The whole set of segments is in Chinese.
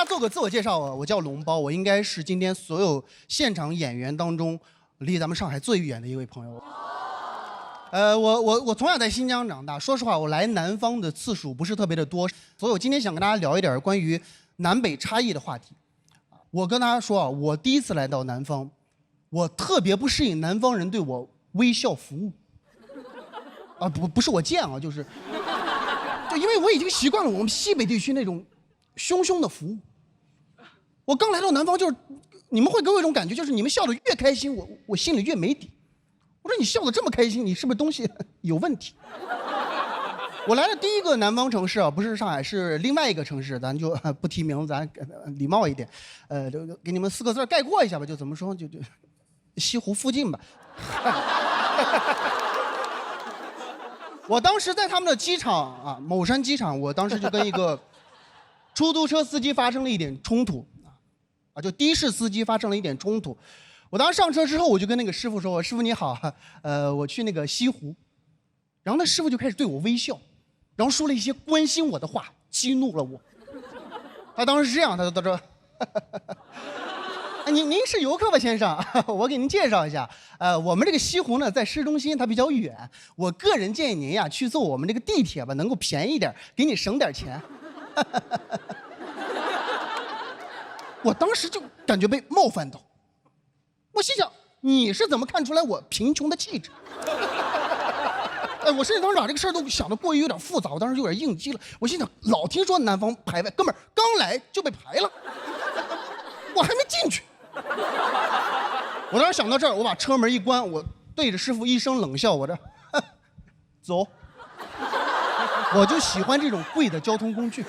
家做个自我介绍，我叫龙包，我应该是今天所有现场演员当中离咱们上海最远的一位朋友。我从小在新疆长大，说实话，我来南方的次数不是特别的多，所以我今天想跟大家聊一点关于南北差异的话题。我跟大家说啊，我第一次来到南方，我特别不适应南方人对我微笑服务。啊，不是我贱啊，就因为我已经习惯了我们西北地区那种汹汹的服务。我刚来到南方，就是你们会给我一种感觉，就是你们笑得越开心，我心里越没底。我说你笑得这么开心，你是不是东西有问题？我来的第一个南方城市啊，不是上海，是另外一个城市，咱就不提名，咱礼貌一点，给你们4个字概括一下吧，就怎么说，就西湖附近吧。我当时在他们的机场啊，某山机场，我当时就跟一个出租车司机发生了一点冲突，就的士司机发生了一点冲突。我当时上车之后，我就跟那个师傅说：“师傅你好，我去那个西湖。”然后那师傅就开始对我微笑，然后说了一些关心我的话，激怒了我。他当时是这样，他说：“您是游客吧，先生？我给您介绍一下，我们这个西湖呢，在市中心，它比较远。我个人建议您呀，去坐我们这个地铁吧，能够便宜点，给你省点钱。”我当时就感觉被冒犯到，我心想，你是怎么看出来我贫穷的气质？我甚至当时把这个事儿都想得过于有点复杂，我当时有点应激了。我心想，老听说南方排外，哥们儿刚来就被排了，我还没进去。我当时想到这儿，我把车门一关，我对着师傅一声冷笑，我这走。我就喜欢这种贵的交通工具。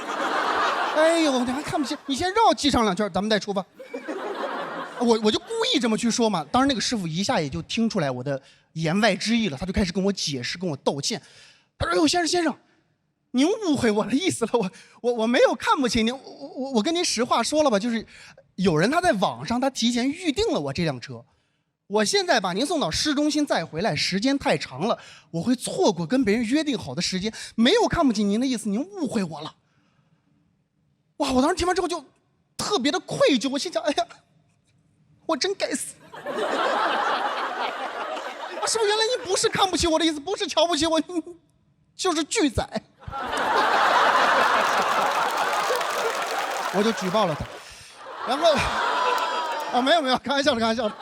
哎呦，你还看不起？你先绕机场2圈，咱们再出发。我就故意这么去说嘛。当然，那个师傅一下也就听出来我的言外之意了，他就开始跟我解释，跟我道歉。他说：“哎呦，先生，您误会我的意思了，我没有看不起您，我跟您实话说了吧，就是有人他在网上他提前预定了我这辆车，我现在把您送到市中心再回来，时间太长了，我会错过跟别人约定好的时间，没有看不起您的意思，您误会我了。”哇！我当时听完之后就特别的愧疚，我心想：哎呀，我真该死！师傅，原来你不是看不起我的意思，不是瞧不起我，你就是拒载。我就举报了他，然后没有，开玩笑的。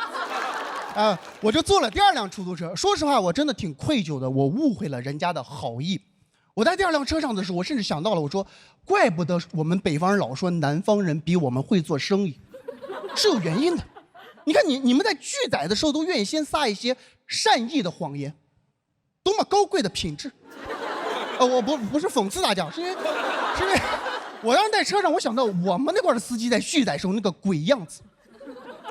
我就坐了第2辆出租车。说实话，我真的挺愧疚的，我误会了人家的好意。我在第2辆车上的时候，我甚至想到了，我说，怪不得我们北方人老说南方人比我们会做生意，是有原因的。你看你们在拒载的时候都愿意先撒一些善意的谎言，多么高贵的品质！我不是讽刺大家，是因为我当时在车上，我想到我们那块的司机在拒载时候那个鬼样子，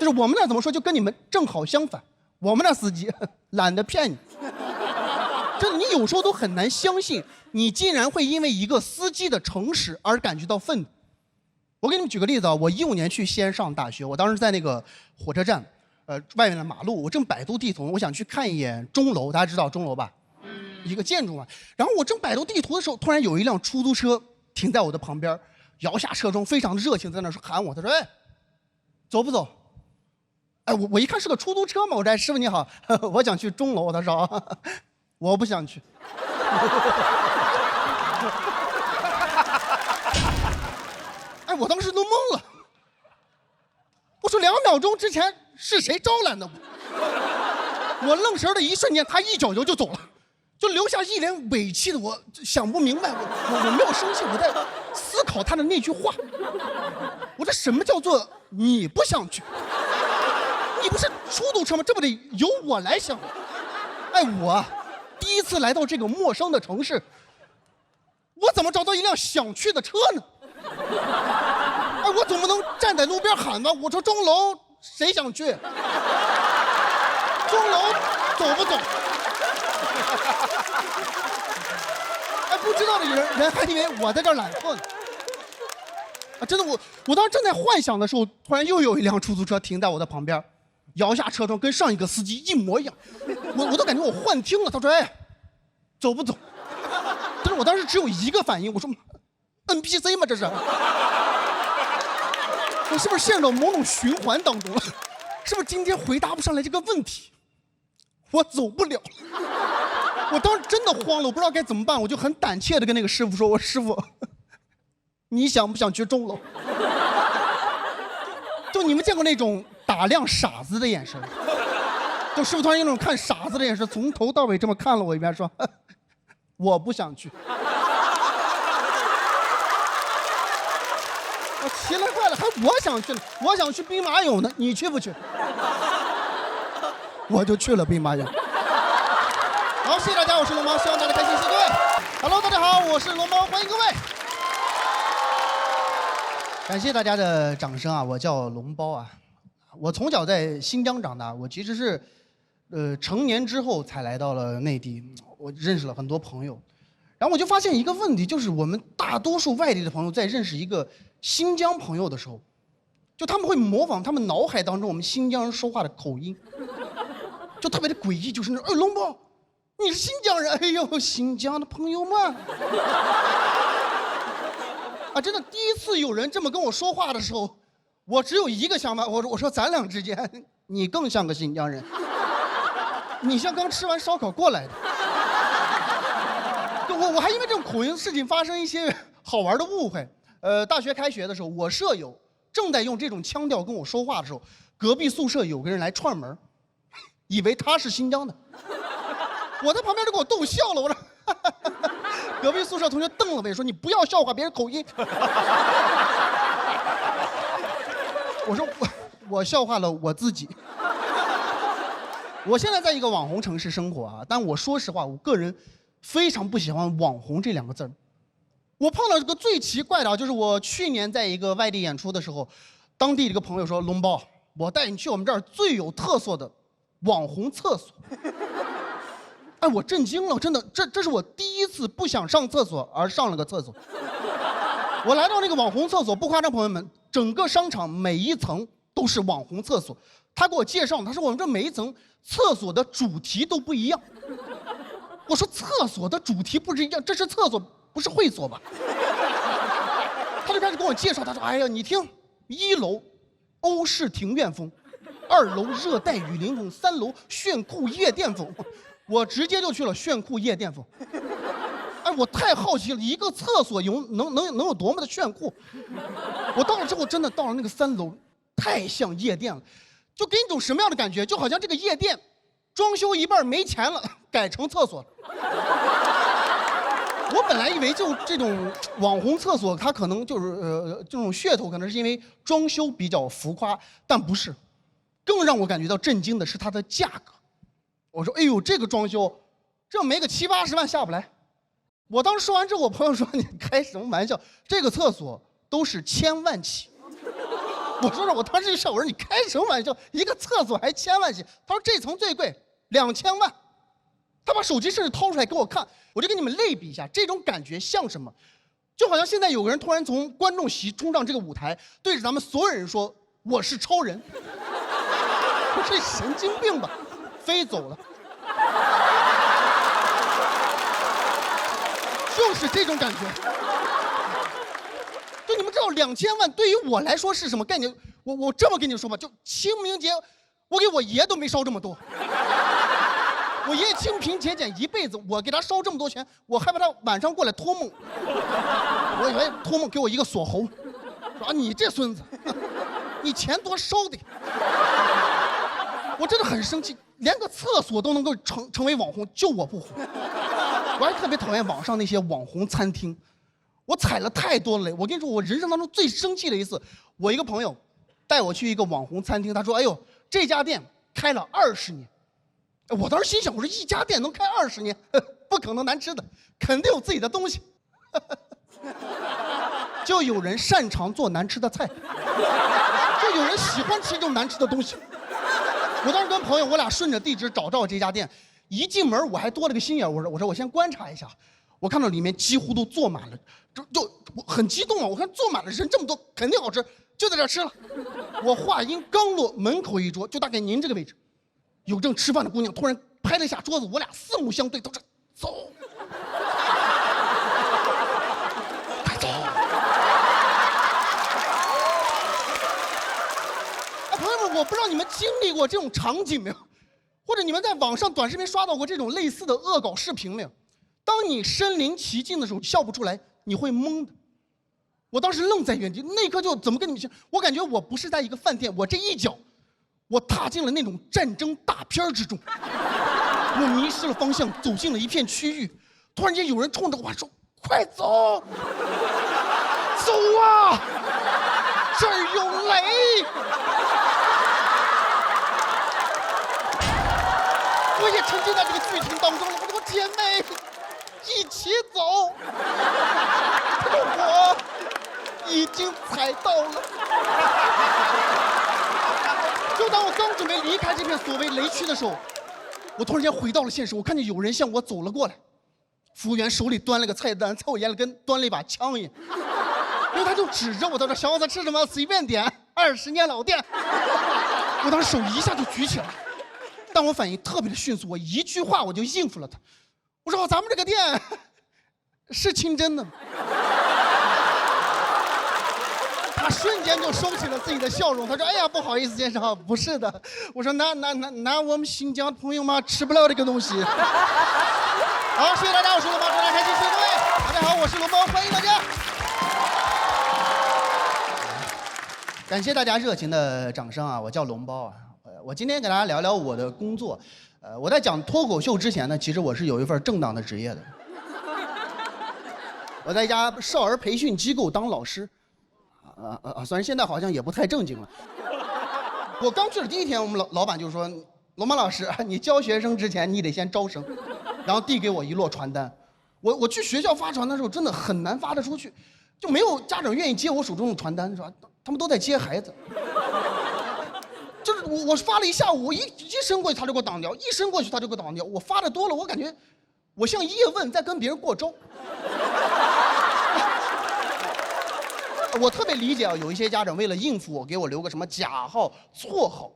就是我们那怎么说，就跟你们正好相反。我们那司机懒得骗你。真的，你有时候都很难相信，你竟然会因为一个司机的诚实而感觉到愤怒。我给你们举个例子啊，我15年去西安上大学，我当时在那个火车站，外面的马路，我正百度地图，我想去看一眼钟楼，大家知道钟楼吧？一个建筑嘛。然后我正百度地图的时候，突然有一辆出租车停在我的旁边，摇下车窗，非常热情，在那喊我，他说：“哎，走不走？”哎，我一看是个出租车嘛，我说：“师傅你好，我想去钟楼。”他说：“我不想去。”哎，我当时都懵了。我说2秒钟之前是谁招揽的我？我愣神的一瞬间，他一脚油就走了，就留下一脸委屈的我，想不明白，我没有生气，我在思考他的那句话。我说什么叫做你不想去？你不是出租车吗？这不得由我来想？哎，我第一次来到这个陌生的城市，我怎么找到一辆想去的车呢？哎，我总不能站在路边喊吧？我说钟楼谁想去？钟楼走不走？哎，不知道的人还以为我在这儿懒惰呢。真的，我当时正在幻想的时候，突然又有一辆出租车停在我的旁边，摇下车窗，跟上一个司机一模一样。我都感觉我幻听了。他说：“哎，走不走？”但是我当时只有一个反应，我说 ：“NPC 吗？这是？”我是不是陷入到某种循环当中了？是不是今天回答不上来这个问题？我走不了。我当时真的慌了，我不知道该怎么办，我就很胆怯的跟那个师傅说：“我师傅，你想不想去钟楼？”就你们见过那种打量傻子的眼神？就师傅突然用那种看傻子的眼神，从头到尾这么看了我一遍，说：“我不想去。”我奇了怪了，还我想去呢，我想去兵马俑呢，你去不去？我就去了兵马俑。好，谢谢大家，我是龙猫，希望大家开心，谢谢各位。Hello， 大家好，我是龙猫，欢迎各位。感谢大家的掌声啊！我叫龙包啊，我从小在新疆长大，我其实是，成年之后才来到了内地，我认识了很多朋友，然后我就发现一个问题，就是我们大多数外地的朋友在认识一个新疆朋友的时候，就他们会模仿他们脑海当中我们新疆人说话的口音，就特别的诡异，就是那种，哎，龙包，你是新疆人？哎呦，新疆的朋友们。啊，真的，第一次有人这么跟我说话的时候，我只有一个想法，我说咱俩之间，你更像个新疆人，你像刚吃完烧烤过来的。我还因为这种口音事情发生一些好玩的误会。大学开学的时候，我舍友正在用这种腔调跟我说话的时候，隔壁宿舍有个人来串门，以为他是新疆的，我在旁边就给我逗笑了，我说。隔壁宿舍同学瞪了我，说：“你不要笑话别人口音。”我说：“我笑话了我自己。”我现在在一个网红城市生活啊，但我说实话，我个人非常不喜欢“网红”这两个字儿。我碰到这个最奇怪的啊，就是我去年在一个外地演出的时候，当地这个朋友说：“龙包，我带你去我们这儿最有特色的网红厕所。”哎，我震惊了，真的，这是我第一次不想上厕所而上了个厕所。我来到那个网红厕所，不夸张，朋友们，整个商场每一层都是网红厕所。他给我介绍，他说我们这每一层厕所的主题都不一样。我说厕所的主题不是一样，这是厕所，不是会所吧？他就开始跟我介绍，他说：“哎呀，你听，1楼欧式庭院风，2楼热带雨林风，3楼炫酷夜店风。”我直接就去了炫酷夜店风。哎，我太好奇了，一个厕所能有多么的炫酷？我到了之后，真的到了那个3楼，太像夜店了，就给你一种什么样的感觉？就好像这个夜店装修一半没钱了，改成厕所了。我本来以为就这种网红厕所，它可能就是这种噱头，可能是因为装修比较浮夸，但不是。更让我感觉到震惊的是它的价格。我说：“哎呦，这个装修，这没个70、80万下不来。”我当时说完之后，我朋友说：“你开什么玩笑？这个厕所都是1000万起。”我说：“我当时就笑，我说你开什么玩笑？一个厕所还1000万起？”他说：“这层最贵，2000万。”他把手机甚至掏出来给我看，我就给你们类比一下，这种感觉像什么？就好像现在有个人突然从观众席冲上这个舞台，对着咱们所有人说：“我是超人。”我这神经病吧？飞走了，就是这种感觉。就你们知道2000万对于我来说是什么概念？我这么跟你说吧，就清明节，我给我爷都没烧这么多。我爷爷清贫节俭一辈子，我给他烧这么多钱，我害怕他晚上过来托梦。我以为托梦给我一个锁喉，说：“啊，你这孙子，你钱多烧的。”我真的很生气，连个厕所都能够成为网红，就我不火。我还特别讨厌网上那些网红餐厅，我踩了太多了雷。我跟你说，我人生当中最生气的一次，我一个朋友带我去一个网红餐厅，他说：“哎呦，这家店开了20年。”我当时心想，我说一家店能开20年，不可能难吃的，肯定有自己的东西。就有人擅长做难吃的菜，就有人喜欢吃这种难吃的东西。我当时跟朋友，我俩顺着地址找到这家店，一进门我还多了个心眼，我说我先观察一下，我看到里面几乎都坐满了，就我很激动啊！我看坐满了人这么多，肯定好吃，就在这吃了。我话音刚落，门口一桌，就大概您这个位置，有正吃饭的姑娘突然拍了一下桌子，我俩四目相对，都是走。不知道你们经历过这种场景没有？或者你们在网上短视频刷到过这种类似的恶搞视频没有？当你身临其境的时候笑不出来，你会懵的。我当时愣在原地，那一刻就怎么跟你们讲？我感觉我不是在一个饭店，我这一脚，我踏进了那种战争大片之中。我迷失了方向，走进了一片区域，突然间有人冲着我说：“快走，走啊，这儿有雷！”我也沉浸在这个剧情当中了，我说姐妹，一起走。我已经踩到了。就当我刚准备离开这片所谓雷区的时候，我突然间回到了现实，我看见有人向我走了过来，服务员手里端了个菜单，在我眼里跟端了一把枪一样，因为他就指着我，他说：“小伙子吃什么？随便点，20年老店。”我当时手一下就举起来了，但我反应特别的迅速，我一句话我就应付了他，我说：“咱们这个店是清真的吗？”他瞬间就收起了自己的笑容，他说：“哎呀，不好意思，先生，不是的。”我说：“那我们新疆的朋友嘛，吃不了这个东西。”好，谢谢大家，我是龙猫，祝大家开心，谢谢各位。大家好，我是龙猫，欢迎大家。感谢大家热情的掌声啊！我叫龙包啊，我今天给大家聊聊我的工作。我在讲脱口秀之前呢，其实我是有一份正当的职业的。我在一家少儿培训机构当老师。虽然现在好像也不太正经了。我刚去的第一天，我们老板就说：“龙猫老师，你教学生之前，你得先招生。”然后递给我一摞传单。我去学校发传单的时候，真的很难发得出去，就没有家长愿意接我手中的传单，是吧？他们都在接孩子。就是我发了一下午，我一伸过去他就给我挡掉，一伸过去他就给我挡掉。我发的多了，我感觉我像叶问在跟别人过招。我特别理解啊，有一些家长为了应付我，给我留个什么假号、错号，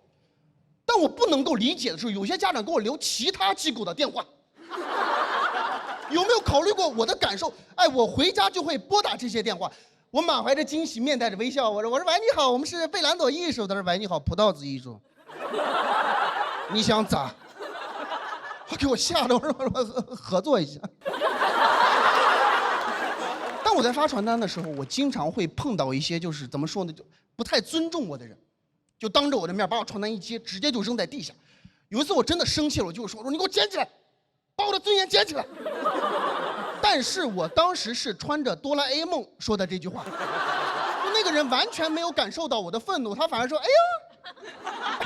但我不能够理解的是，有些家长给我留其他机构的电话。有没有考虑过我的感受？哎，我回家就会拨打这些电话，我满怀着惊喜，面带着微笑，我说喂，你好，我们是贝兰朵艺术。他说喂，你好，葡萄子艺术。你想咋？给我吓得，我说合作一下。当我在发传单的时候，我经常会碰到一些就是怎么说呢，就不太尊重我的人，就当着我的面把我传单一接，直接就扔在地下。有一次我真的生气了，我就说你给我捡起来，把我的尊严捡起来。但是我当时是穿着哆啦 A 梦说的这句话，就那个人完全没有感受到我的愤怒，他反而说：“哎呀，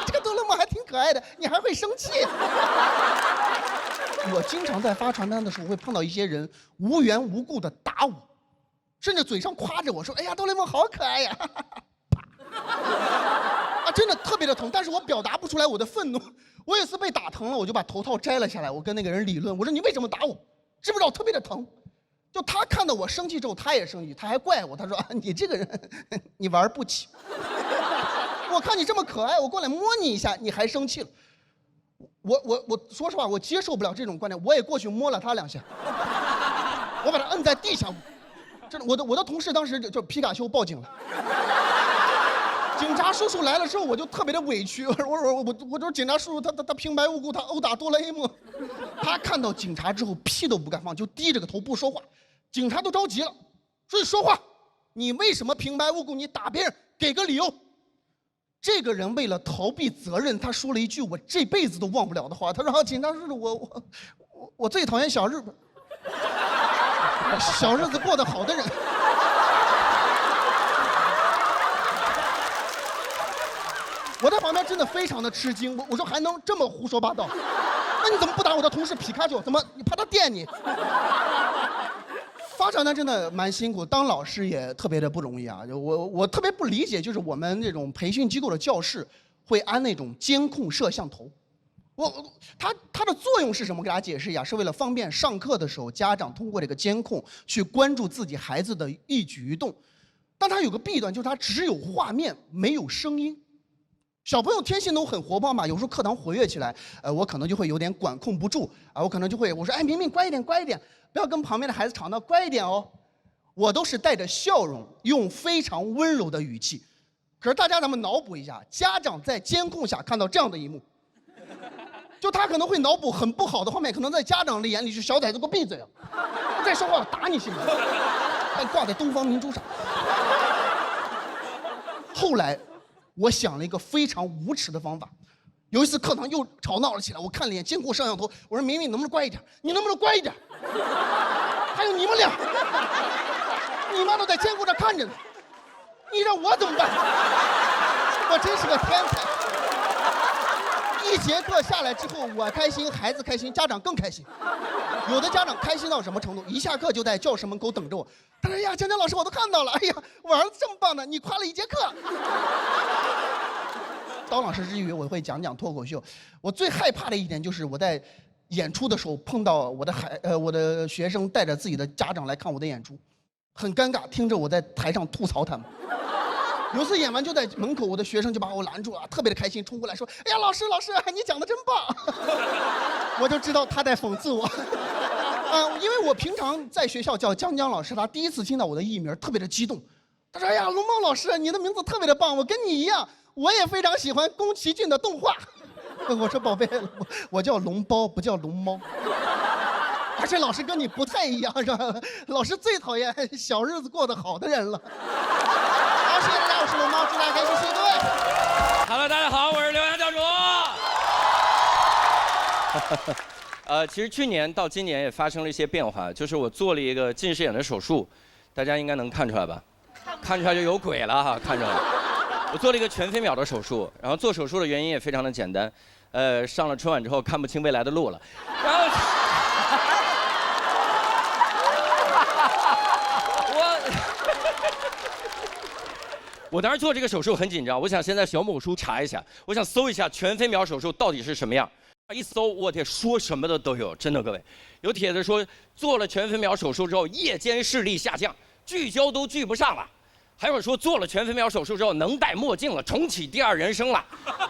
这个哆啦 A 梦还挺可爱的，你还会生气。”我经常在发传单的时候会碰到一些人无缘无故的打我。甚至嘴上夸着我说：“哎呀，哆啦 A 梦好可爱呀！”啊，真的特别的疼，但是我表达不出来我的愤怒。我有一次被打疼了，我就把头套摘了下来，我跟那个人理论，我说：“你为什么打我？知不知道特别的疼？”就他看到我生气之后，他也生气，他还怪我，他说：“你这个人，你玩不起。我看你这么可爱，我过来摸你一下，你还生气了。”我说实话，我接受不了这种观点，我也过去摸了他2下，我把他摁在地下。真的，我的同事当时就皮卡丘报警了。警察叔叔来了之后，我就特别的委屈，我说警察叔叔他平白无故他殴打哆啦 A 梦，他看到警察之后屁都不敢放，就低着个头不说话。警察都着急了，说你说话，你为什么平白无故你打别人？给个理由。这个人为了逃避责任，他说了一句我这辈子都忘不了的话，他说：“警察叔叔，我最讨厌小日子。”小日子过得好的人，我在旁边真的非常的吃惊。我说还能这么胡说八道？那你怎么不打我的同事皮卡丘？怎么你怕他电你？发传单真的蛮辛苦，当老师也特别的不容易啊。我特别不理解，就是我们这种培训机构的教室会安那种监控摄像头。它的作用是什么？给大家解释一下，是为了方便上课的时候家长通过这个监控去关注自己孩子的一举一动。但它有个弊端，就是它只有画面没有声音。小朋友天性都很活泼嘛，有时候课堂活跃起来，我可能就会有点管控不住啊，我可能就会我说：“哎，明明乖一点，乖一点，不要跟旁边的孩子吵闹，乖一点哦。”我都是带着笑容，用非常温柔的语气。可是大家咱们脑补一下，家长在监控下看到这样的一幕，就他可能会脑补很不好的画面，可能在家长的眼里是小崽子给我闭嘴啊，不再说话了打你信不信？还挂在东方明珠上。后来，我想了一个非常无耻的方法。有一次课堂又吵闹了起来，我看了一眼监控摄像头，我说：“明明，你能不能乖一点？你能不能乖一点？还有你们俩，你妈都在监控着看着呢，你让我怎么办？我真是个天才。”一节课下来之后，我开心，孩子开心，家长更开心。有的家长开心到什么程度？一下课就在教室门口等着我。他说：“哎呀，江江老师，我都看到了。哎呀，我儿子这么棒的，你夸了一节课。”当老师之余，我会讲讲脱口秀。我最害怕的一点就是我在演出的时候碰到我的学生带着自己的家长来看我的演出，很尴尬，听着我在台上吐槽他们。有一次演完就在门口，我的学生就把我拦住了，特别的开心，冲过来说：“哎呀，老师，你讲的真棒！”我就知道他在讽刺我。因为我平常在学校叫江江老师，他第一次听到我的艺名，特别的激动。他说：“哎呀，龙猫老师，你的名字特别的棒，我跟你一样，我也非常喜欢宫崎骏的动画。”我说：“宝贝，我叫龙包，不叫龙猫。”而且老师跟你不太一样，是吧？老师最讨厌小日子过得好的人了。好，谢谢大家，我是龙猫，祝大家开心，谢谢各位。Hello， 大家好，我是刘洋教主。其实去年到今年也发生了一些变化，就是我做了一个近视眼的手术，大家应该能看出来吧？看出来就有鬼了哈，看出来。我做了一个全飞秒的手术，然后做手术的原因也非常的简单，上了春晚之后看不清未来的路了，然后我当时做这个手术很紧张，我想先在小某书查一下，我想搜一下全飞秒手术到底是什么样。一搜，我天，说什么的都有，真的各位，有帖子说做了全飞秒手术之后夜间视力下降，聚焦都聚不上了，还有说做了全飞秒手术之后能戴墨镜了，重启第二人生了，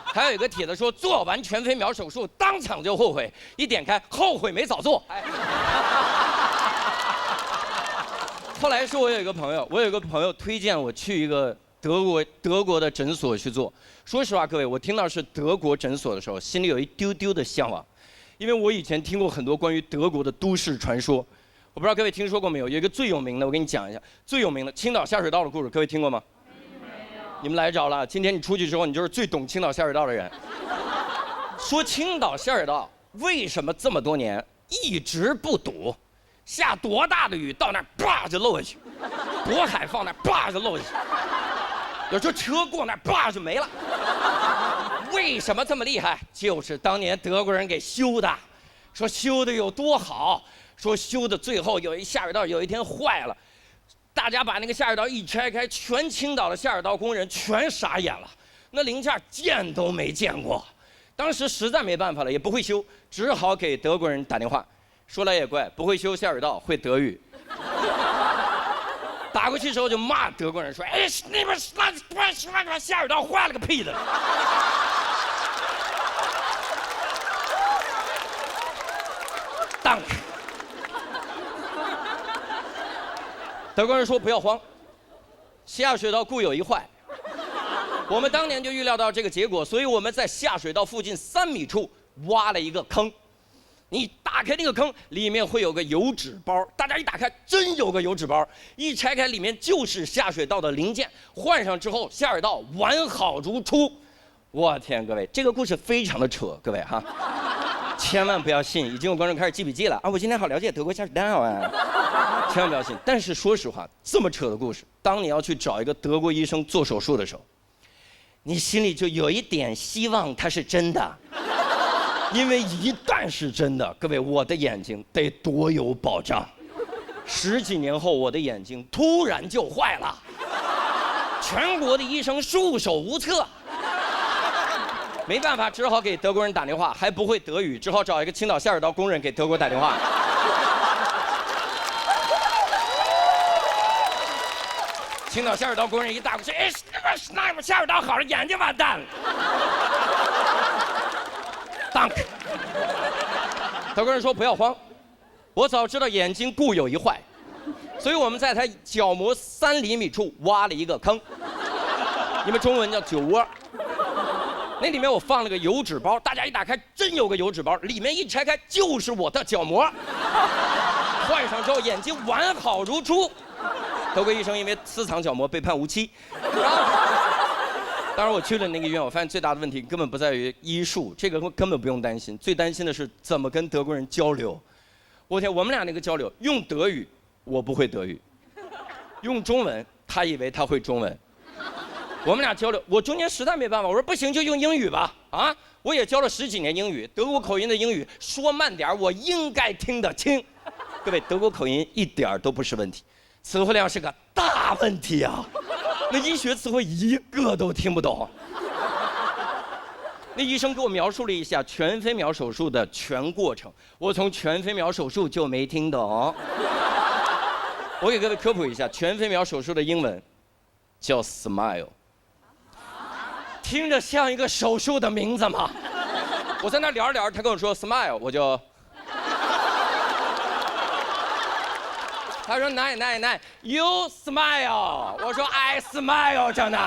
还有一个帖子说做完全飞秒手术当场就后悔，一点开后悔没早做。后来是我有一个朋友推荐我去一个德国的诊所去做。说实话，各位，我听到是德国诊所的时候，心里有一丢丢的向往，因为我以前听过很多关于德国的都市传说。我不知道各位听说过没有？有一个最有名的，我给你讲一下，最有名的青岛下水道的故事，各位听过吗？没有。你们来着了，今天你出去之后，你就是最懂青岛下水道的人。说青岛下水道为什么这么多年一直不堵？下多大的雨到那儿叭就漏下去，渤海放那儿叭就漏下去，有时候车过那儿叭就没了。为什么这么厉害？就是当年德国人给修的，说修的有多好，说修的最后有一下水道有一天坏了，大家把那个下水道一拆开，全青岛的下水道工人全傻眼了，那零件见都没见过。当时实在没办法了，也不会修，只好给德国人打电话。说来也怪，不会修下水道，会德语。打过去之后就骂德国人说：“哎，那边那下水道坏了个屁的！”当。德国人说：“不要慌，下水道固有一坏。”我们当年就预料到这个结果，所以我们在下水道附近3米处挖了一个坑。你打开那个坑，里面会有个油纸包，大家一打开，真有个油纸包，一拆开，里面就是下水道的零件，换上之后，下水道完好如初。我天，各位，这个故事非常的扯，各位哈，千万不要信。已经有观众开始记笔记了啊！我今天好了解德国下水道啊，千万不要信。但是说实话，这么扯的故事，当你要去找一个德国医生做手术的时候，你心里就有一点希望它是真的。因为一旦是真的，各位，我的眼睛得多有保障。10几年后，我的眼睛突然就坏了，全国的医生束手无策，没办法，只好给德国人打电话，还不会德语，只好找一个青岛下水道工人给德国打电话。青岛下水道工人一打过去，哎，那边下水道好了，眼睛完蛋了。Dank。德国人说：“不要慌，我早知道眼睛固有一坏，所以我们在他角膜3厘米处挖了一个坑。你们中文叫酒窝。那里面我放了个油纸包，大家一打开，真有个油纸包，里面一拆开就是我的角膜。换上之后，眼睛完好如初。德国医生因为私藏角膜被判无期。当然我去了那个医院，我发现最大的问题根本不在于医术，这个根本不用担心，最担心的是怎么跟德国人交流。我天，我们俩那个交流，用德语我不会德语，用中文他以为他会中文。我们俩交流，我中间实在没办法，我说不行就用英语吧。啊，我也教了10几年英语，德国口音的英语，说慢点我应该听得清。各位，德国口音一点都不是问题，词汇量是个大问题啊。那医学词汇一个都听不懂。那医生给我描述了一下全飞秒手术的全过程，我从全飞秒手术就没听懂。我给各位科普一下，全飞秒手术的英文叫 smile。听着像一个手术的名字吗？我在那聊着聊着，他跟我说 smile， 我就，他说奶 you smile， 我说 I smile 着呢，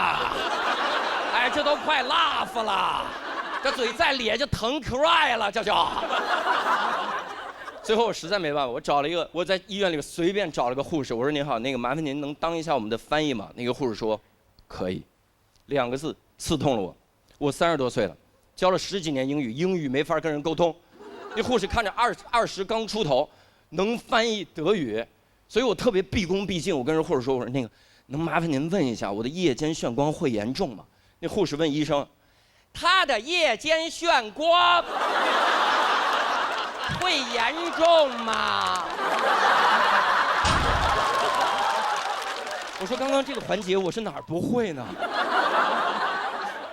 哎，这都快 laugh 了，这嘴再咧就疼 cry 了，这就。最后我实在没办法，我在医院里随便找了个护士，我说您好，那个麻烦您能当一下我们的翻译吗？那个护士说可以，2个字刺痛了我。我30多岁了，教了10几年英语，英语没法跟人沟通。那护士看着20刚出头，能翻译德语，所以我特别毕恭毕敬。我跟人护士说，我说那个能麻烦您问一下，我的夜间眩光会严重吗？那护士问医生，他的夜间眩光会严重吗？我说刚刚这个环节我是哪儿不会呢？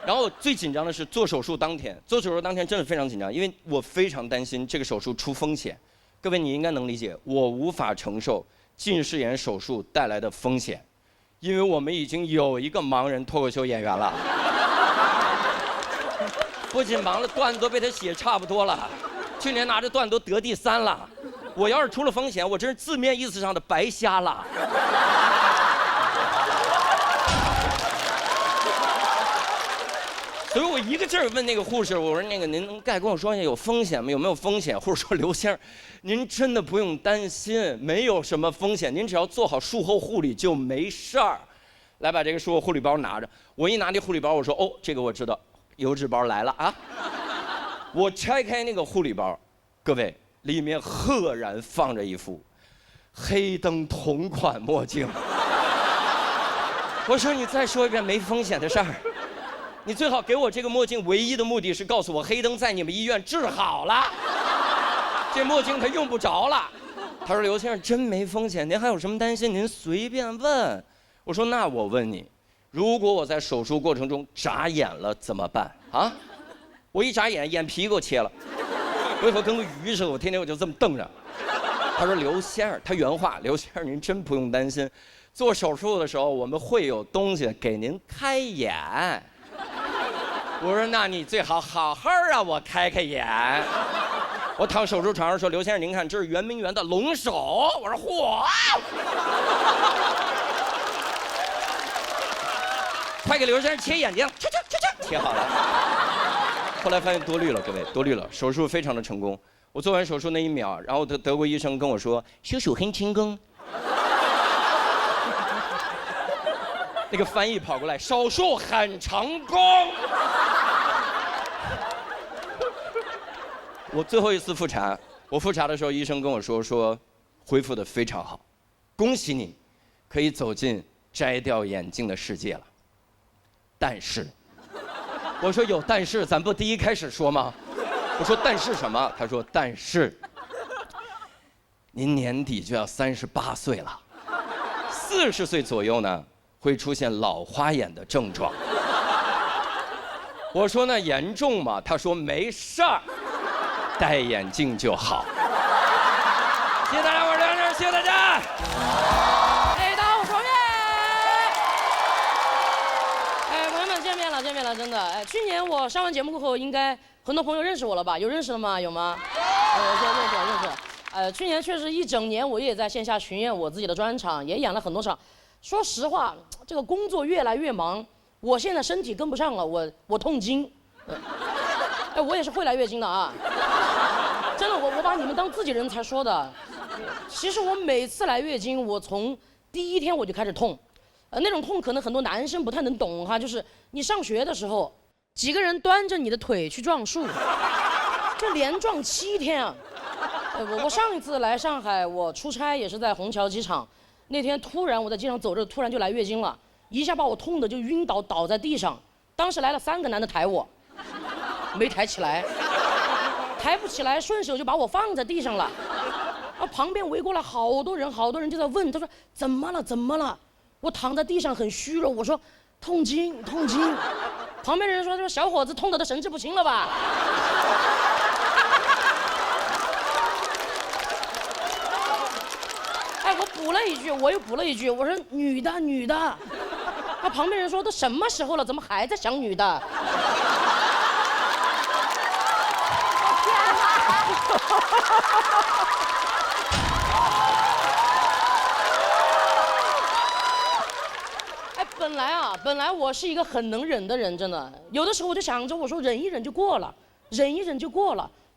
然后最紧张的是做手术当天真的非常紧张，因为我非常担心这个手术出风险。各位你应该能理解，我无法承受近视眼手术带来的风险，因为我们已经有一个盲人脱口秀演员了，不仅盲了，段子都被他写差不多了，去年拿着段子都得第3了。我要是出了风险，我真是字面意思上的白瞎了。所以我一个劲儿问那个护士，我说那个您能跟我说一下有风险吗？有没有风险？护士说刘先生，您真的不用担心，没有什么风险，您只要做好术后护理就没事儿。来把这个术后护理包拿着，我一拿那护理包，我说哦，这个我知道，油纸包来了啊。我拆开那个护理包，各位里面赫然放着一副黑灯同款墨镜。我说你再说一遍没风险的事儿。你最好给我这个墨镜，唯一的目的是告诉我黑灯在你们医院治好了，这墨镜它用不着了。他说刘先生真没风险，您还有什么担心您随便问。我说那我问你，如果我在手术过程中眨眼了怎么办啊？我一眨眼，眼皮给我切了，我以后跟个鱼似的，我天天我就这么瞪着。他说刘先生，他原话，刘先生您真不用担心，做手术的时候我们会有东西给您开眼。我说那你最好好好让我开开眼。我躺手术床上说刘先生您看这是圆明园的龙首。我说嚯，快给刘先生切眼睛，切好了。后来发现多虑了，各位多虑了，手术非常的成功。我做完手术那1秒，然后德国医生跟我说手术很成功。那个翻译跑过来，手术很成功。我最后一次复查，我复查的时候，医生跟我说恢复得非常好，恭喜你，可以走进摘掉眼镜的世界了。但是，我说有但是，咱不第一开始说吗？我说但是什么？他说但是，您年底就要38岁了，40岁左右呢会出现老花眼的症状。我说那严重吗？他说没事儿。戴眼镜就好。谢谢大家，我是梁振，谢谢大家。大家好，我是王悦。朋友们见面了，真的。去年我上完节目过后，应该很多朋友认识我了吧？有认识了吗？有吗？认识。去年确实一整年，我也在线下巡演我自己的专场，也演了很多场。说实话，这个工作越来越忙，我现在身体跟不上了，我痛经。哎，我也是会来月经的啊。真的，我把你们当自己人才说的。其实我每次来月经，我从第一天我就开始痛，那种痛可能很多男生不太能懂哈，就是你上学的时候，几个人端着你的腿去撞树，就连撞7天啊。我上一次来上海，我出差也是在虹桥机场，那天突然我在街上走着，突然就来月经了，一下把我痛的就晕倒在地上。当时来了3个男的抬我，没抬起来，抬不起来，顺手就把我放在地上了。旁边围过来好多人就在问，他说怎么了？我躺在地上很虚弱，我说痛经。旁边人说小伙子痛得都神志不清了吧？哎，我又补了一句，我说女的。旁边人说都什么时候了，怎么还在想女的？哎，本来我是一个很能忍的人，真的，有的时候我就想着，我说忍一忍就过了，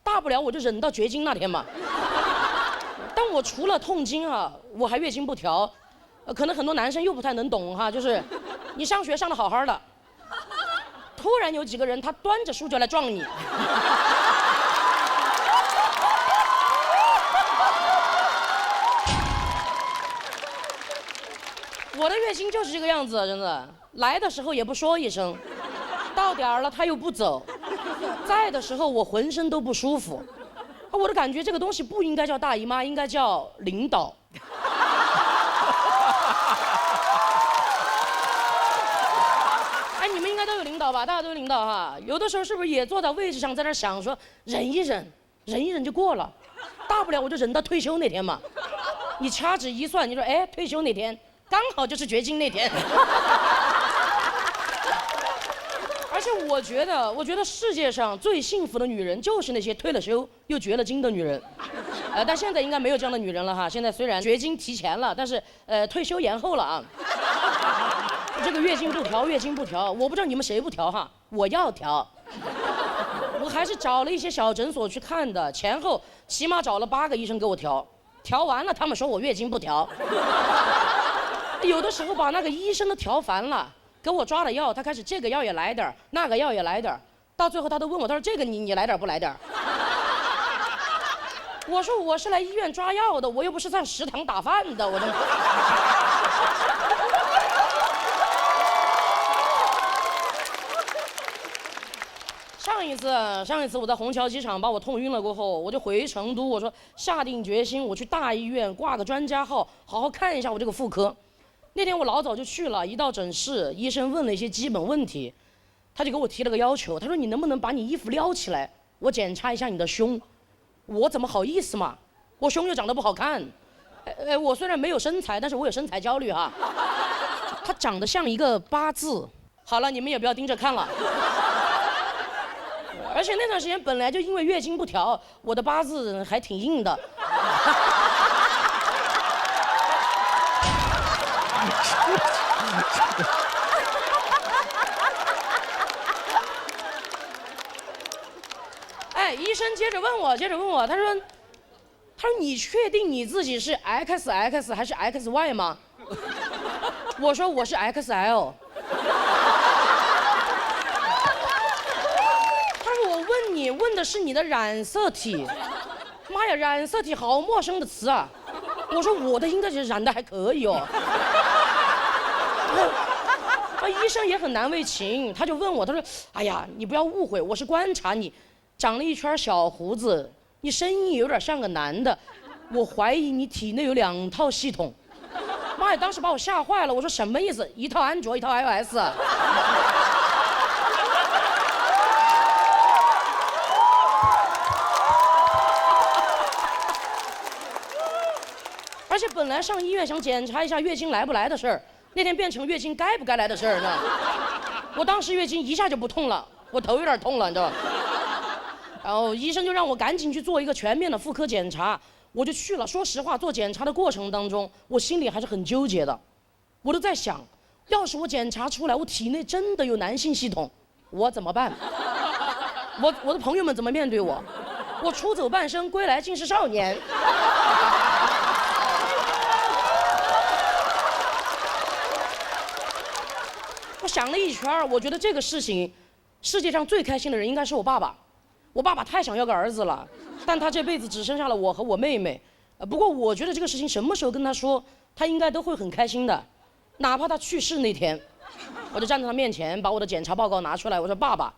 大不了我就忍到绝经那天嘛。但我除了痛经啊，我还月经不调，可能很多男生又不太能懂哈，就是你上学上得好好的，突然有几个人他端着书就来撞你。我的月经就是这个样子，真的，来的时候也不说一声，到点儿了他又不走，在的时候我浑身都不舒服，我的感觉这个东西不应该叫大姨妈，应该叫领导。哎，你们应该都有领导吧？大家都有领导哈。有的时候是不是也坐在位置上，在那想说忍一忍就过了，大不了我就忍到退休那天嘛。你掐指一算，你说哎，退休那天刚好就是绝经那天。而且我觉得世界上最幸福的女人就是那些退了休又绝了经的女人。但现在应该没有这样的女人了哈。现在虽然绝经提前了，但是退休延后了啊。这个月经不调，我不知道你们谁不调哈，我要调。我还是找了一些小诊所去看的，前后起码找了8个医生给我调，调完了他们说我月经不调。有的时候把那个医生都调烦了，给我抓了药，他开始这个药也来点儿，那个药也来点儿，到最后他都问我，他说这个你来点儿不来点儿？我说我是来医院抓药的，我又不是上食堂打饭的，我这。上一次我在虹桥机场把我痛晕了过后，我就回成都，我说下定决心我去大医院挂个专家号，好好看一下我这个妇科。那天我老早就去了，一到诊室，医生问了一些基本问题，他就给我提了个要求，他说你能不能把你衣服撩起来，我检查一下你的胸。我怎么好意思嘛，我胸又长得不好看。我虽然没有身材，但是我有身材焦虑哈。他长得像一个8字。好了，你们也不要盯着看了。而且那段时间本来就因为月经不调，我的8字还挺硬的。哎，医生接着问我，他说你确定你自己是 XX 还是 XY 吗？我说我是 XL。你问的是你的染色体。妈呀，染色体好陌生的词啊！我说我的应该是染的还可以哦。医生也很难为情，他就问我，他说：“哎呀，你不要误会，我是观察你，长了一圈小胡子，你声音有点像个男的，我怀疑你体内有2套系统。”妈呀，当时把我吓坏了，我说什么意思？一套安卓，一套 iOS。而且本来上医院想检查一下月经来不来的事儿，那天变成月经该不该来的事儿呢。我当时月经一下就不痛了，我头有点痛了，你知道吧？然后医生就让我赶紧去做一个全面的妇科检查，我就去了。说实话，做检查的过程当中，我心里还是很纠结的。我都在想，要是我检查出来我体内真的有男性系统，我怎么办？我的朋友们怎么面对我？我出走半生，归来竟是少年。我想了一圈，我觉得这个事情，世界上最开心的人应该是我爸爸。我爸爸太想要个儿子了，但他这辈子只剩下了我和我妹妹。不过我觉得这个事情什么时候跟他说，他应该都会很开心的，哪怕他去世那天，我就站在他面前，把我的检查报告拿出来，我说：“爸爸，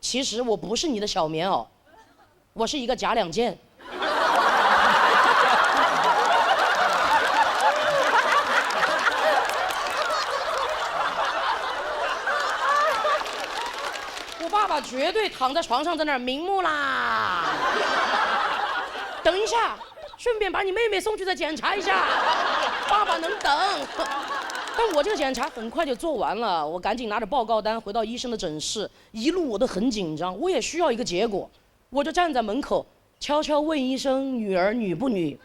其实我不是你的小棉袄，我是一个假两件。”我爸爸绝对躺在床上在那儿瞑目啦。等一下，顺便把你妹妹送去再检查一下。爸爸能等。但我这个检查很快就做完了，我赶紧拿着报告单回到医生的诊室，一路我都很紧张，我也需要一个结果，我就站在门口悄悄问医生女儿女不女，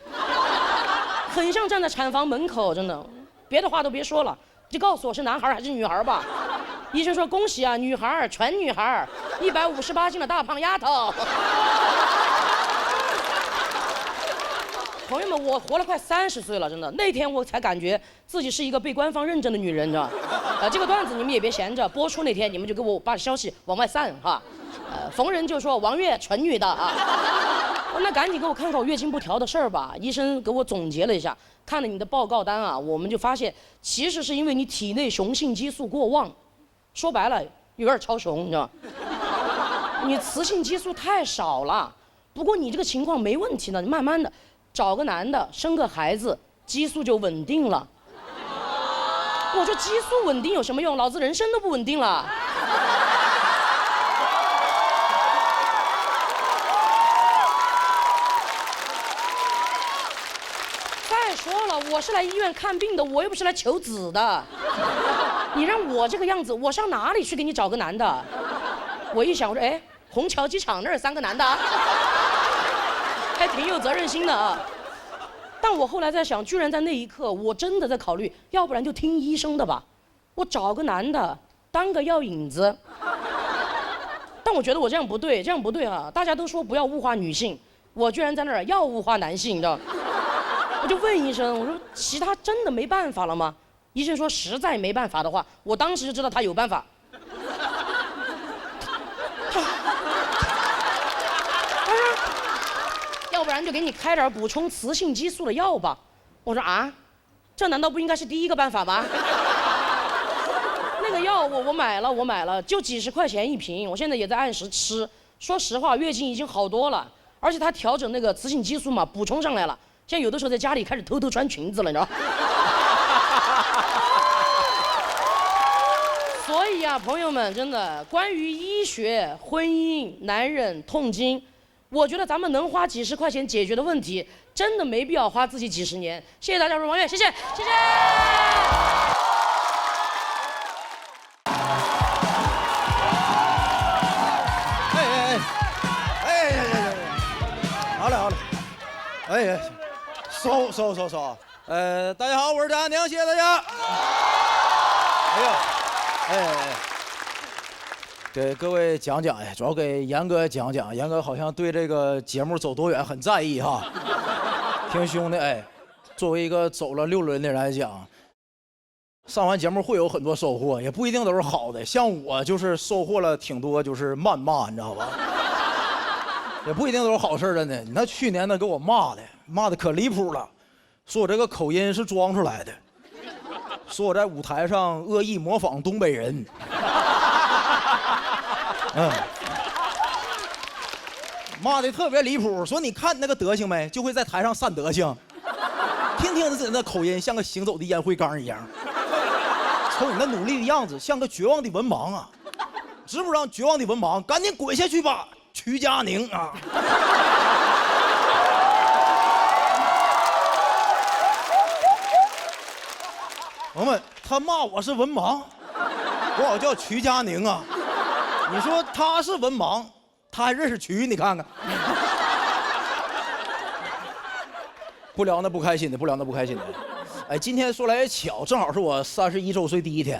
很像站在产房门口，真的，别的话都别说了，就告诉我是男孩还是女孩吧。医生说：“恭喜啊，女孩，全女孩，158斤的大胖丫头。”朋友们，我活了快30岁了，真的，那天我才感觉自己是一个被官方认证的女人，你知道吗？这个段子你们也别闲着，播出那天你们就给我把消息往外散哈。逢人就说王月纯女的啊。那赶紧给我看看我月经不调的事儿吧。医生给我总结了一下，看了你的报告单啊，我们就发现其实是因为你体内雄性激素过旺。说白了，有点超雄，你知道吗？你雌性激素太少了。不过你这个情况没问题的，你慢慢的找个男的，生个孩子，激素就稳定了。我说激素稳定有什么用？老子人生都不稳定了。再说了，我是来医院看病的，我又不是来求子的。你让我这个样子，我上哪里去给你找个男的？我一想，我说，哎，虹桥机场那儿3个男的，还挺有责任心的啊。但我后来在想，居然在那一刻，我真的在考虑，要不然就听医生的吧，我找个男的当个药引子。但我觉得我这样不对，这样不对啊！大家都说不要物化女性，我居然在那儿要物化男性，你知道？我就问医生，我说其他真的没办法了吗？医生说实在没办法的话，我当时就知道他有办法。他说，要不然就给你开点补充雌性激素的药吧。我说啊，这难道不应该是第一个办法吗？那个药我买了，就几十块钱一瓶，我现在也在按时吃。说实话，月经已经好多了，而且他调整那个雌性激素嘛，补充上来了。现在有的时候在家里开始偷偷穿裙子了，你知道。所以啊，朋友们，真的，关于医学、婚姻、男人、痛经，我觉得咱们能花几十块钱解决的问题，真的没必要花自己几十年。谢谢大家，我是王月，谢谢，谢谢。好了，收，大家好，我是张宁，谢谢大家。给各位讲讲主要给严哥讲讲，严哥好像对这个节目走多远很在意哈，挺凶的作为一个走了6轮的人来讲，上完节目会有很多收获，也不一定都是好的，像我就是收获了挺多，就是谩骂，你知道吧？也不一定都是好事的呢。你那去年给我骂的可离谱了，说我这个口音是装出来的，说我在舞台上恶意模仿东北人。骂的特别离谱，说你看那个德行没，就会在台上散德行，天天的自己那口音像个行走的烟灰缸一样，瞅你那努力的样子，像个绝望的文盲啊！知不知道绝望的文盲，赶紧滚下去吧！曲佳宁啊！朋友们，他骂我是文盲，我好叫曲佳宁啊！你说他是文盲，他还认识曲？你看看，不聊那不开心的，哎，今天说来也巧，正好是我31周岁第一天。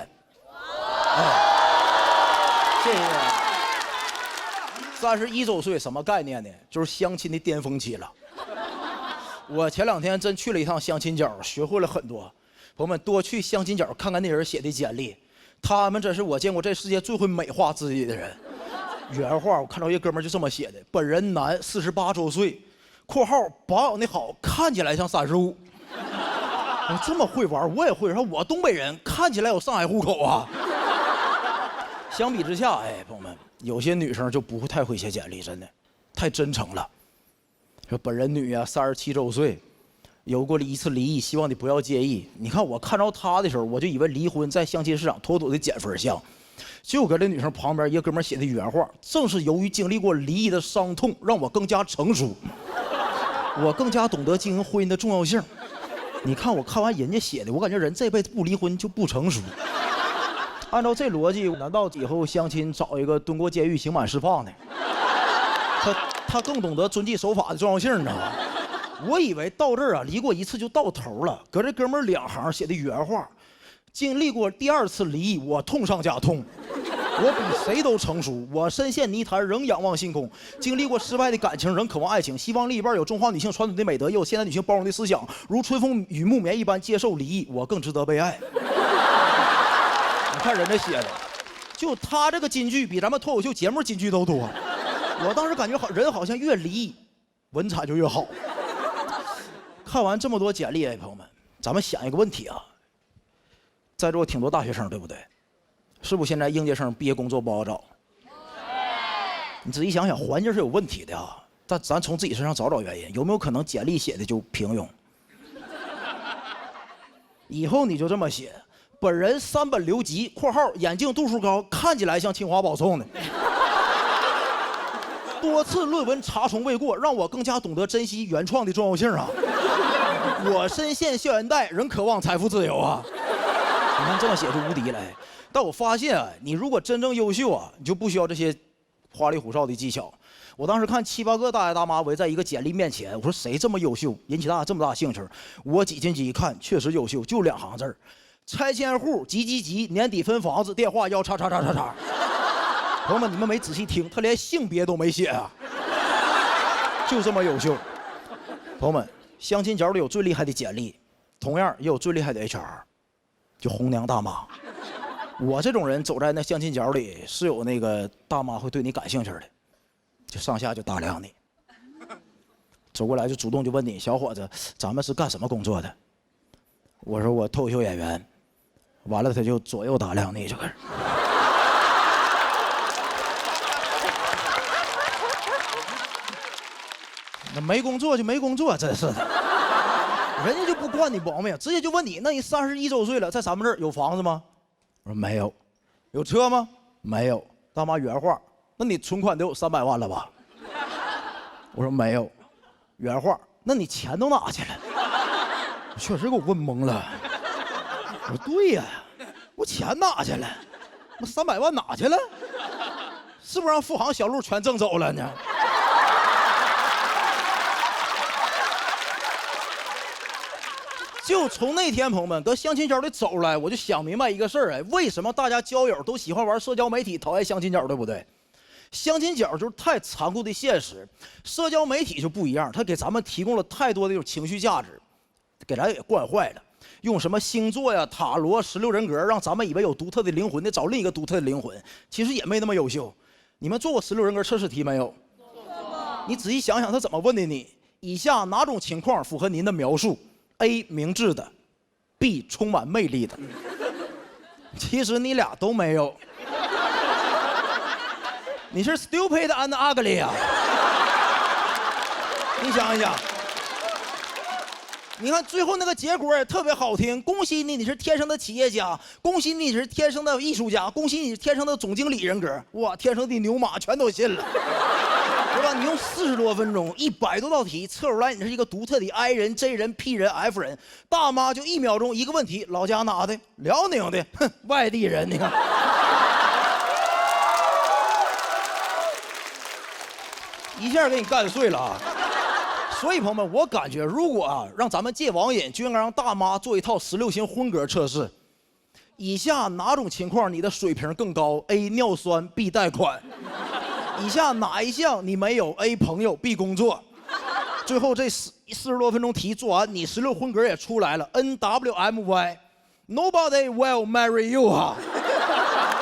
哎，这个31周岁什么概念呢？就是相亲的巅峰期了。我前2天真去了一趟相亲角，学会了很多。朋友们多去相亲角看看那人写的简历，他们真是我见过这世界最会美化自己的人。原话我看到一个哥们就这么写的：本人男，48周岁（括号保养的好，看起来像35）。我这么会玩，我也会。说我东北人，看起来有上海户口啊。相比之下，哎，朋友们，有些女生就不会太会写简历，真的太真诚了。说本人女啊，37周岁，有过1次离异，希望你不要介意。你看我看着她的时候，我就以为离婚在相亲市场妥妥的减分项。就搁这女生旁边一个哥们写的原话，正是由于经历过离异的伤痛，让我更加成熟，我更加懂得经营婚姻的重要性。你看我看完人家写的，我感觉人这辈子不离婚就不成熟。按照这逻辑，难道以后相亲找一个蹲过监狱、刑满释放的？他更懂得遵纪守法的重要性，你知道吗？我以为到这儿啊，离过1次就到头了。搁这哥们儿2行写的原话，经历过第2次离异，我痛上加痛。我比谁都成熟，我深陷泥潭仍仰望星空。经历过失败的感情，仍渴望爱情。希望另一半有中华女性传统的美德，也有现代女性包容的思想，如春风与木棉一般接受离异。我更值得被爱。你看人家写的，就他这个金句比咱们脱口秀节目金句都多。我当时感觉人好像越离异，文采就越好。看完这么多简历，哎，朋友们，咱们想一个问题啊，在座挺多大学生，对不对？是不是现在应届生毕业工作不好找？你仔细想想，环境是有问题的啊。但咱从自己身上找找原因，有没有可能简历写的就平庸？以后你就这么写：本人3本留级（括号眼镜度数高，看起来像清华保送的）。多次论文查重未过，让我更加懂得珍惜原创的重要性啊！我深陷校园贷，仍渴望财富自由啊！你看这么写就无敌了。但我发现啊，你如果真正优秀啊，你就不需要这些花里胡哨的技巧。我当时看7、8个大爷大妈围在一个简历面前，我说谁这么优秀，引起大家这么大兴趣？我挤进去一看，确实优秀，就2行字儿：拆迁户急急急，年底分房子，电话要叉叉叉叉叉。朋友们，你们没仔细听，他连性别都没写啊，就这么优秀。朋友们，相亲角里有最厉害的简历，同样也有最厉害的 HR， 就红娘大妈。我这种人走在那相亲角里，是有那个大妈会对你感兴趣的，就上下就打量你，走过来就主动就问你：小伙子，咱们是干什么工作的？我说我脱口秀演员。完了他就左右打量你，就开始。那没工作就没工作，真是的。人家就不惯你毛病，直接就问你：那你31周岁了，在咱们这儿有房子吗？我说没有。有车吗？没有。大妈原话：那你存款得有300万了吧？我说没有。原话：那你钱都哪去了？确实给我问懵了。我说对呀，我钱哪去了？我300万哪去了？是不是让富航小路全挣走了呢？就从那天，朋友们，搁相亲角里走来，我就想明白一个事儿，哎，为什么大家交友都喜欢玩社交媒体，讨厌相亲角，对不对？相亲角就是太残酷的现实，社交媒体就不一样，它给咱们提供了太多的这种情绪价值，给咱也惯坏了。用什么星座呀、塔罗、16人格，让咱们以为有独特的灵魂的找另一个独特的灵魂，其实也没那么优秀。你们做过16人格测试题没有？你仔细想想，他怎么问的你？以下哪种情况符合您的描述 ？A. 明智的 ，B. 充满魅力的。其实你俩都没有，你是 stupid and ugly 呀！你想一想。你看最后那个结果也特别好听，恭喜你，你是天生的企业家，恭喜你是天生的艺术家，恭喜你是天生的总经理人格，哇，天生的牛马全都信了，对吧？你用40多分钟，100多道题测出来你是一个独特的 I 人、J 人、P 人、F 人，大妈就1秒钟一个问题，老家哪的？辽宁的，哼，外地人，你看。一下给你干碎了啊！所以朋友们，我感觉如果啊让咱们戒网瘾，就应该让大妈做一套16型婚格测试。以下哪种情况你的水平更高 ？A. 尿酸 B. 贷款。以下哪一项你没有 ？A. 朋友 B. 工作。最后这40多分钟题做完，你16婚格也出来了 ，NWMY。Nobody will marry you 哈。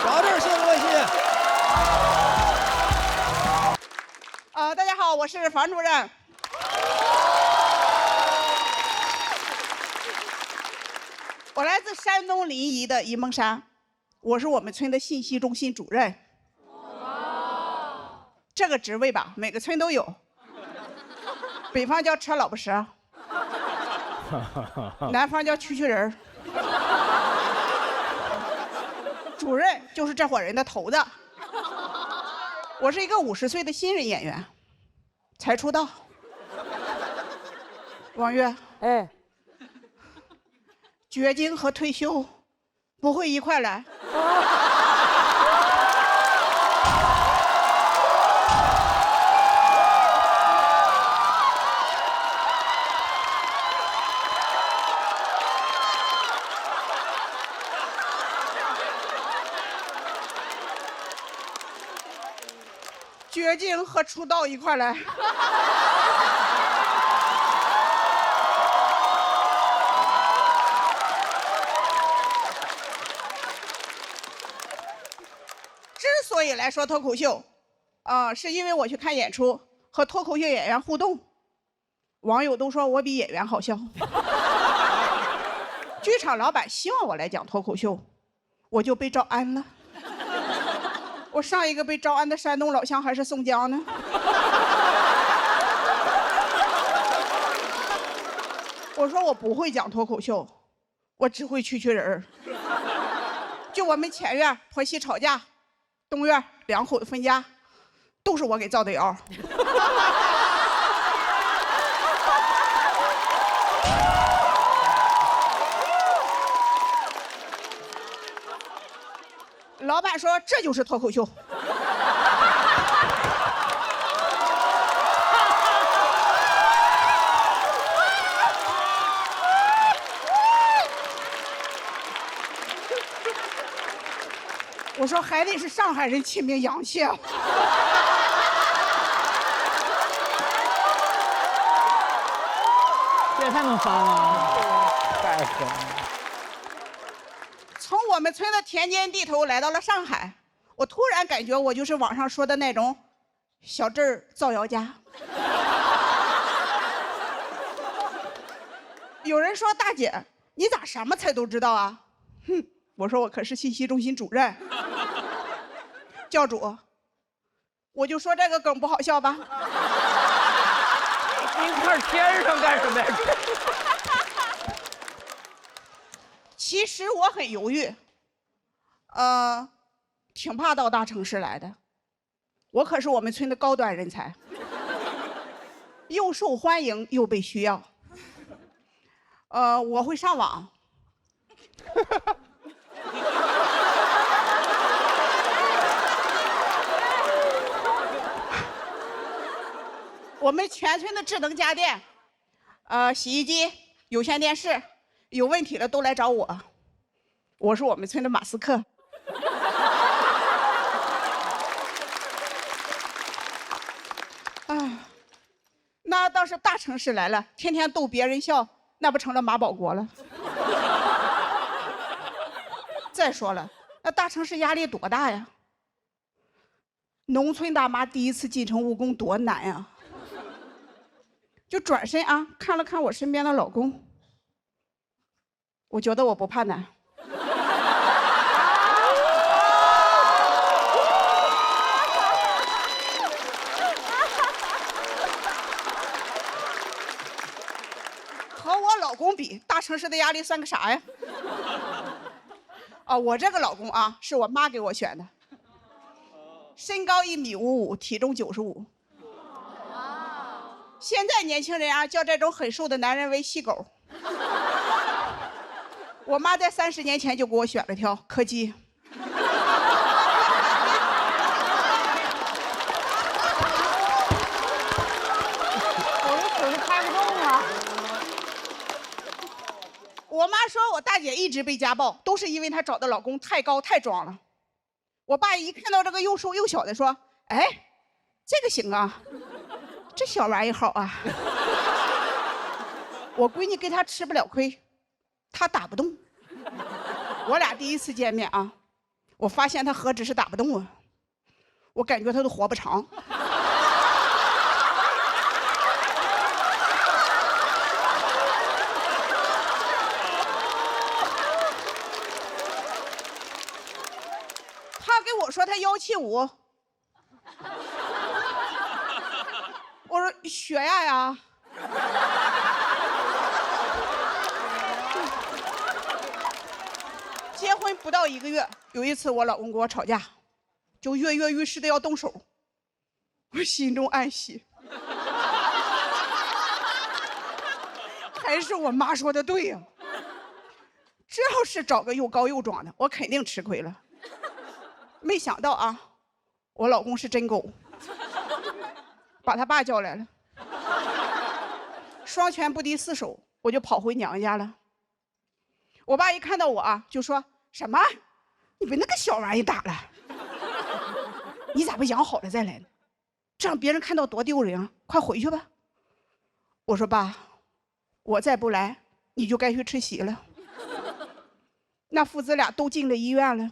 讲到这儿，谢谢各位，谢谢。大家好，我是房主任。我来自山东临沂的沂蒙山，我是我们村的信息中心主任。这个职位吧，每个村都有。北方叫车老婆蛇，南方叫蛐蛐人。主任就是这伙人的头子。我是一个50岁的新人演员，才出道。王月，哎，绝经和退休不会一块来。绝经和出道一块来。之所以来说脱口秀，是因为我去看演出和脱口秀演员互动，网友都说我比演员好笑。剧场老板希望我来讲脱口秀，我就被招安了。我上一个被招安的山东老乡还是宋江呢。我说我不会讲脱口秀，我只会蛐蛐人儿。就我们前院婆媳吵架，东院2口子分家，都是我给造的谣。老板说这就是脱口秀。我说还得是上海人亲民洋气啊。这也太能翻了，太狠了。从我们村的田间地头来到了上海，我突然感觉我就是网上说的那种小镇儿造谣家。有人说大姐，你咋什么菜都知道啊？哼，我说我可是信息中心主任。教主，我就说这个梗不好笑吧？您看天上干什么呀？其实我很犹豫，挺怕到大城市来的。我可是我们村的高端人才，又受欢迎又被需要。我会上网。我们全村的智能家电，洗衣机、有线电视，有问题了都来找我。我是我们村的马斯克。那倒是大城市来了，天天逗别人笑，那不成了马保国了？再说了，那大城市压力多大呀？农村大妈第一次进城务工多难呀！就转身啊，看了看我身边的老公，我觉得我不怕难。和我老公比，大城市的压力算个啥呀？我这个老公啊，是我妈给我选的，身高1.55米，体重95。现在年轻人啊，叫这种很瘦的男人为细狗。我妈在30年前就给我选了条柯基。我说可是他妈说我大姐一直被家暴，都是因为她找的老公太高太壮了。我爸一看到这个又瘦又小的，说：“哎，这个行啊，这小玩意好啊。”我闺女跟他吃不了亏，他打不动。我俩第一次见面啊，我发现他何止是打不动啊，我感觉他都活不长。他跟我说他175，我说血压呀。结婚不到1个月，有一次我老公跟我吵架，就跃跃欲试的要动手，我心中暗喜，还是我妈说的对呀、这要是找个又高又壮的，我肯定吃亏了。没想到啊，我老公是真狗，把他爸叫来了，双拳不敌4手，我就跑回娘家了。我爸一看到我啊，就说什么：“你被那个小玩意打了，你咋不养好了再来呢？这让别人看到多丢人啊！快回去吧。”我说：“爸，我再不来，你就该去吃席了。”那父子俩都进了医院了。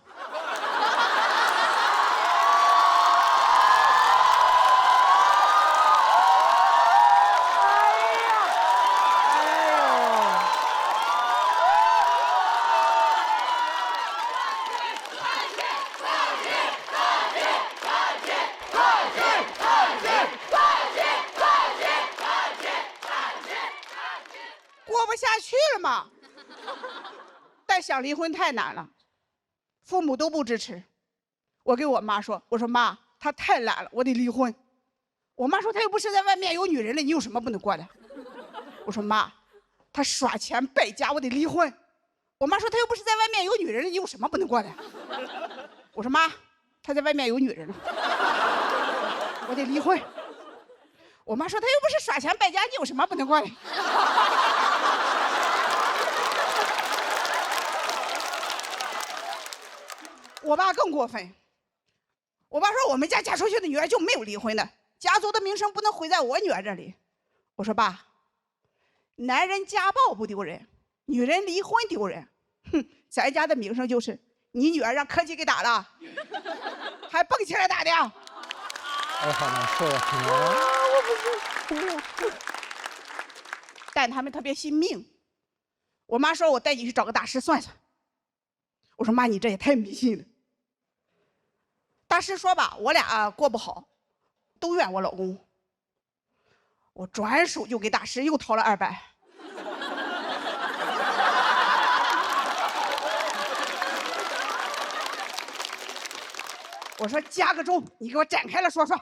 过不下去了嘛。但想离婚太难了，父母都不支持。我跟我妈说：“我说妈，他太懒了，我得离婚。”我妈说：“他又不是在外面有女人了，你有什么不能过的？”我说：“妈，他耍钱败家，我得离婚。”我妈说：“他又不是在外面有女人了，你有什么不能过的？”我说：“妈，他在外面有女人了，我得离婚。”我妈说：“他又不是耍钱败家，你有什么不能过的？”我爸更过分，我爸说我们家嫁出去的女儿就没有离婚的，家族的名声不能毁在我女儿这里。我说爸，男人家暴不丢人，女人离婚丢人。哼，咱家的名声就是你女儿让柯基给打了，还蹦起来打的。哎，好难受啊！我不是，但他们特别信命。我妈说我带你去找个大师算算。我说妈，你这也太迷信了。大师说吧，我俩过不好，都怨我老公。我转手就给大师又掏了200。我说加个钟，你给我展开了说说。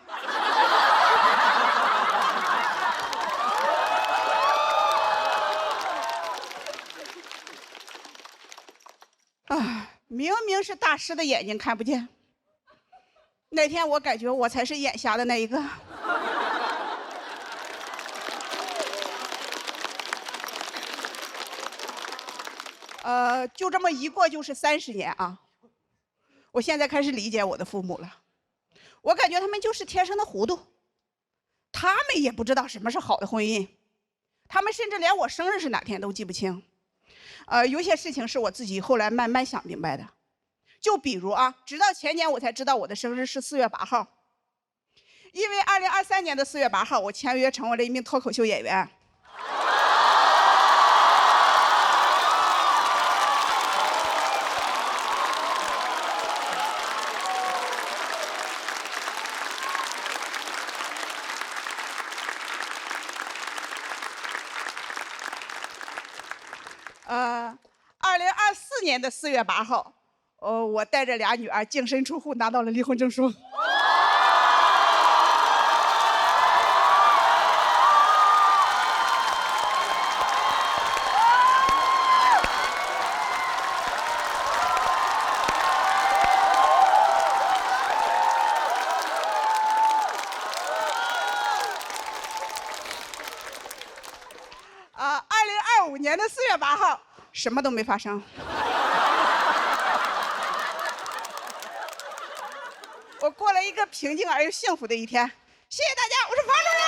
啊，明明是大师的眼睛看不见。那天我感觉我才是眼瞎的那一个。就这么一过就是30年啊。我现在开始理解我的父母了，我感觉他们就是天生的糊涂，他们也不知道什么是好的婚姻，他们甚至连我生日是哪天都记不清。有些事情是我自己后来慢慢想明白的，就比如啊，直到前年我才知道我的生日是4月8号，因为2023年的4月8号，我签约成为了一名脱口秀演员。2024年的4月8号，我带着俩女儿净身出户，拿到了离婚证书。2025年的4月8号，什么都没发生。我过了一个平静而又幸福的一天。谢谢大家，我是房主任。